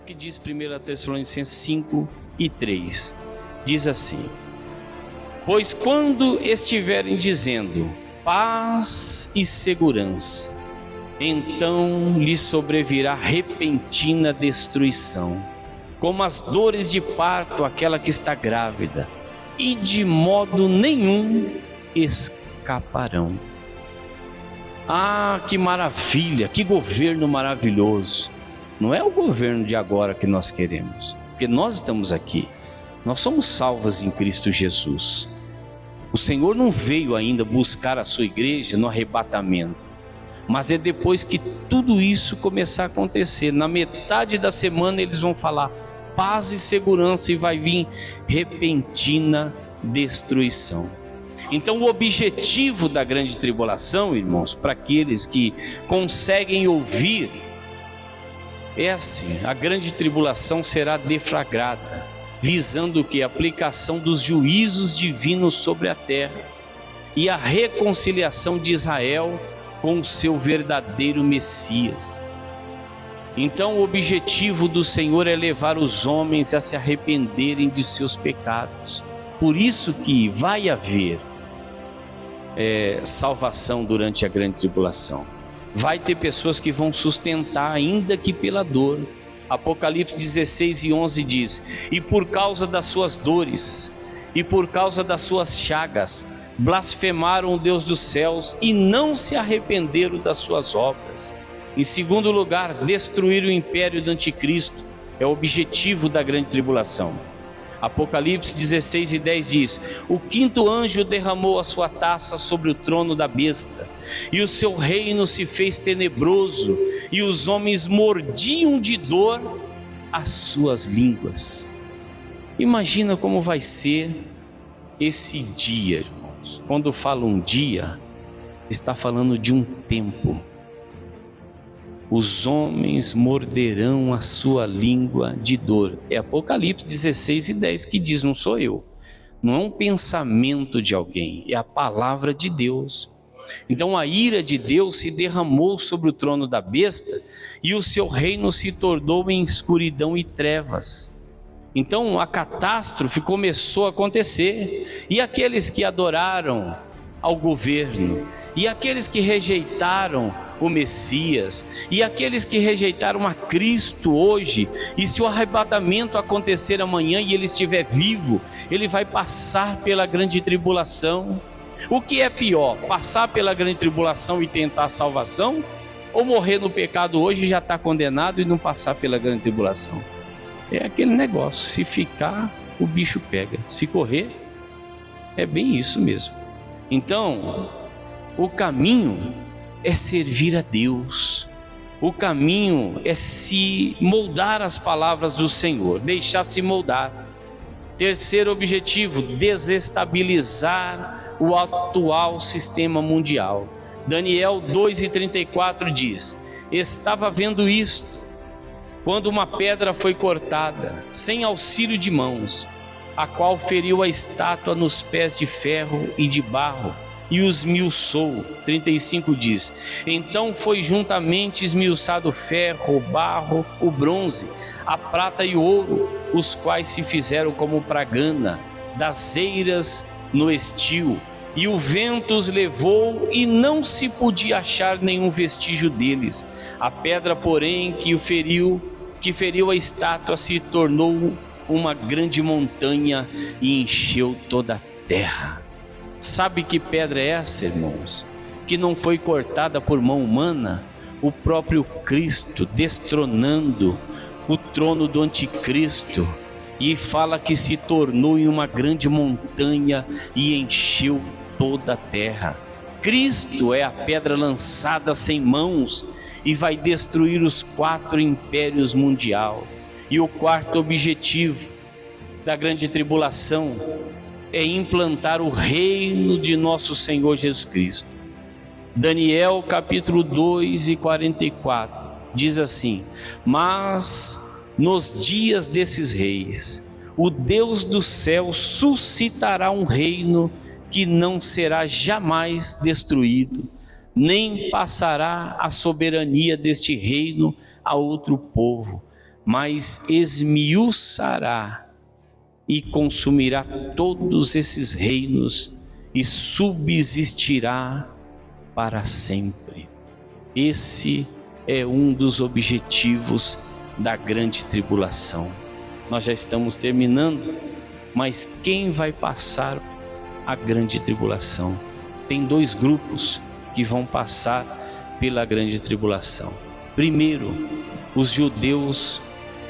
o que diz 1 Tessalonicenses 5:3. Diz assim: pois quando estiverem dizendo paz e segurança, então lhes sobrevirá repentina destruição, como as dores de parto àquela que está grávida, e de modo nenhum escaparão. Ah, que maravilha, que governo maravilhoso! Não é o governo de agora que nós queremos, porque nós estamos aqui, nós somos salvos em Cristo Jesus. O Senhor não veio ainda buscar a sua igreja no arrebatamento, mas é depois que tudo isso começar a acontecer. Na metade da semana eles vão falar paz e segurança, e vai vir repentina destruição. Então o objetivo da grande tribulação, irmãos, para aqueles que conseguem ouvir, é assim: a grande tribulação será deflagrada, visando o que? A aplicação dos juízos divinos sobre a terra e a reconciliação de Israel com o seu verdadeiro Messias. Então o objetivo do Senhor é levar os homens a se arrependerem de seus pecados. Por isso que vai haver salvação durante a grande tribulação. Vai ter pessoas que vão sustentar, ainda que pela dor. Apocalipse 16:11 diz: e por causa das suas dores e por causa das suas chagas blasfemaram o Deus dos céus e não se arrependeram das suas obras. Em segundo lugar, destruir o império do anticristo é o objetivo da grande tribulação. Apocalipse 16:10 diz: o quinto anjo derramou a sua taça sobre o trono da besta, e o seu reino se fez tenebroso, e os homens mordiam de dor as suas línguas. Imagina como vai ser esse dia, irmãos. Quando fala um dia, está falando de um tempo. Os homens morderão a sua língua de dor. É Apocalipse 16:10 que diz, não sou eu. Não é um pensamento de alguém, é a palavra de Deus. Então a ira de Deus se derramou sobre o trono da besta, e o seu reino se tornou em escuridão e trevas. Então a catástrofe começou a acontecer, e aqueles que adoraram ao governo, e aqueles que rejeitaram o Messias, e aqueles que rejeitaram a Cristo hoje, e se o arrebatamento acontecer amanhã e ele estiver vivo, ele vai passar pela grande tribulação. O que é pior, passar pela grande tribulação e tentar a salvação, ou morrer no pecado hoje e já está condenado e não passar pela grande tribulação? É aquele negócio, se ficar o bicho pega, se correr, é bem isso mesmo. Então o caminho é servir a Deus, o caminho é se moldar às palavras do Senhor, deixar se moldar. Terceiro objetivo, desestabilizar o atual sistema mundial. Daniel 2:34 diz: estava vendo isto, quando uma pedra foi cortada, sem auxílio de mãos, a qual feriu a estátua nos pés de ferro e de barro, e os esmiuçou. 35 diz: então foi juntamente esmiuçado o ferro, o barro, o bronze, a prata e o ouro, os quais se fizeram como pragana das eiras no estio, e o vento os levou, e não se podia achar nenhum vestígio deles. A pedra, porém, que feriu a estátua se tornou uma grande montanha e encheu toda a terra. Sabe que pedra é essa, irmãos? Que não foi cortada por mão humana? O próprio Cristo destronando o trono do anticristo, e fala que se tornou em uma grande montanha e encheu toda a terra. Cristo é a pedra lançada sem mãos e vai destruir os 4 impérios mundial. E o quarto objetivo da grande tribulação é implantar o reino de nosso Senhor Jesus Cristo. Daniel capítulo 2:44 diz assim: mas nos dias desses reis, o Deus do céu suscitará um reino que não será jamais destruído, nem passará a soberania deste reino a outro povo, mas esmiuçará e consumirá todos esses reinos e subsistirá para sempre. Esse é um dos objetivos da grande tribulação. Nós já estamos terminando, mas quem vai passar a grande tribulação? Tem dois grupos que vão passar pela grande tribulação. Primeiro, os judeus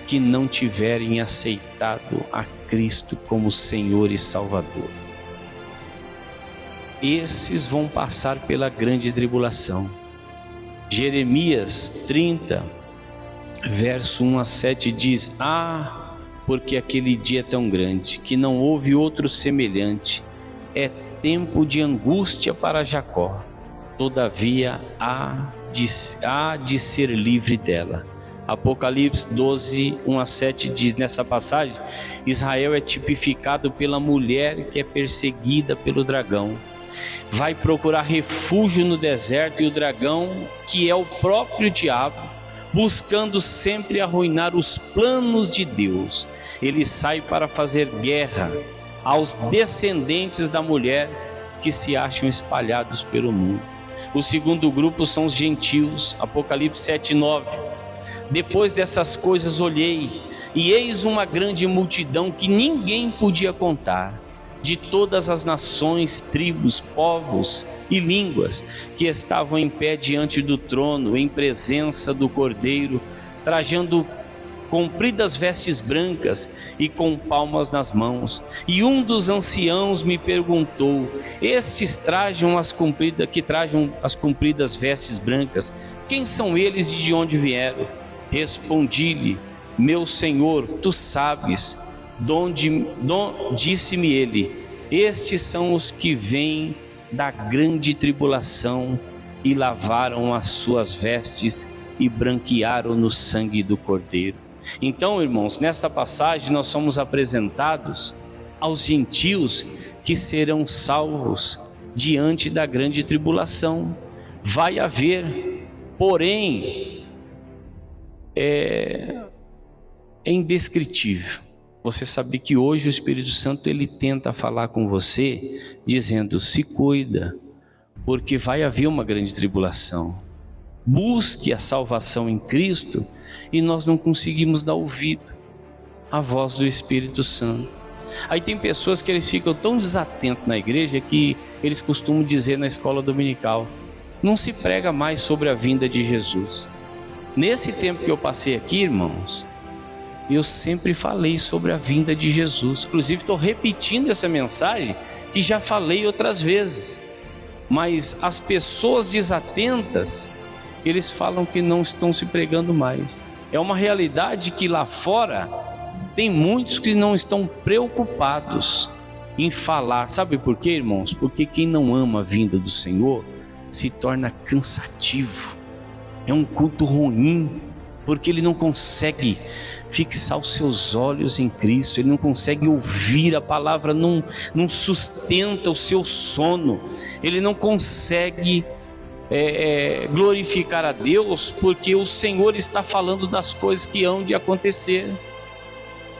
que não tiverem aceitado a Cristo como Senhor e Salvador. Esses vão passar pela grande tribulação. Jeremias 30, verso 1 a 7 diz: porque aquele dia é tão grande, que não houve outro semelhante. É tempo de angústia para Jacó, todavia há de ser livre dela. Apocalipse 12, 1 a 7 diz nessa passagem: Israel é tipificado pela mulher que é perseguida pelo dragão. Vai procurar refúgio no deserto, e o dragão, que é o próprio diabo, buscando sempre arruinar os planos de Deus. Ele sai para fazer guerra aos descendentes da mulher que se acham espalhados pelo mundo. O segundo grupo são os gentios. Apocalipse 7, 9. Depois dessas coisas olhei, e eis uma grande multidão que ninguém podia contar, de todas as nações, tribos, povos e línguas, que estavam em pé diante do trono, em presença do Cordeiro, trajando compridas vestes brancas e com palmas nas mãos. E um dos anciãos me perguntou: estes trajam as compridas vestes brancas, quem são eles e de onde vieram? Respondi-lhe: meu Senhor, tu sabes. Disse-me ele: estes são os que vêm da grande tribulação e lavaram as suas vestes e branquearam no sangue do Cordeiro. Então, irmãos, nesta passagem nós somos apresentados aos gentios que serão salvos diante da grande tribulação. Vai haver, porém, é indescritível. Você sabe que hoje o Espírito Santo ele tenta falar com você dizendo: se cuida, porque vai haver uma grande tribulação. Busque a salvação em Cristo, e nós não conseguimos dar ouvido à voz do Espírito Santo. Aí tem pessoas que eles ficam tão desatentos na igreja que eles costumam dizer na escola dominical: não se prega mais sobre a vinda de Jesus. Nesse tempo que eu passei aqui, irmãos, eu sempre falei sobre a vinda de Jesus. Inclusive estou repetindo essa mensagem que já falei outras vezes. Mas as pessoas desatentas, eles falam que não estão se pregando mais. É uma realidade que lá fora tem muitos que não estão preocupados em falar. Sabe por quê, irmãos? Porque quem não ama a vinda do Senhor se torna cansativo. É um culto ruim, porque ele não consegue fixar os seus olhos em Cristo, ele não consegue ouvir a palavra, não sustenta o seu sono, ele não consegue glorificar a Deus, porque o Senhor está falando das coisas que hão de acontecer.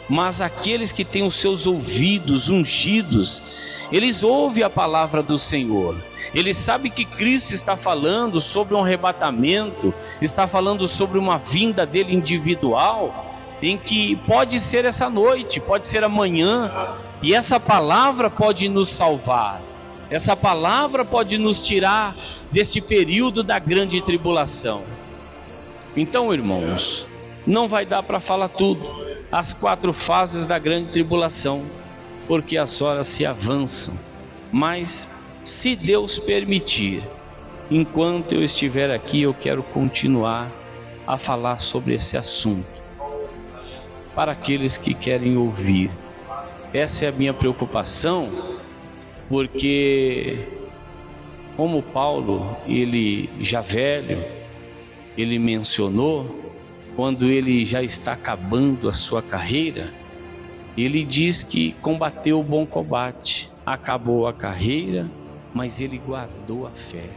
Mas aqueles que têm os seus ouvidos ungidos, eles ouvem a palavra do Senhor. Eles sabem que Cristo está falando sobre um arrebatamento, está falando sobre uma vinda dele individual, em que pode ser essa noite, pode ser amanhã, e essa palavra pode nos salvar. Essa palavra pode nos tirar deste período da grande tribulação. Então, irmãos, não vai dar para falar tudo, as 4 fases da grande tribulação, porque as horas se avançam. Mas, se Deus permitir, enquanto eu estiver aqui, eu quero continuar a falar sobre esse assunto, para aqueles que querem ouvir. Essa é a minha preocupação, porque como Paulo, ele já velho, ele mencionou, quando ele já está acabando a sua carreira, ele diz que combateu o bom combate, acabou a carreira, mas ele guardou a fé.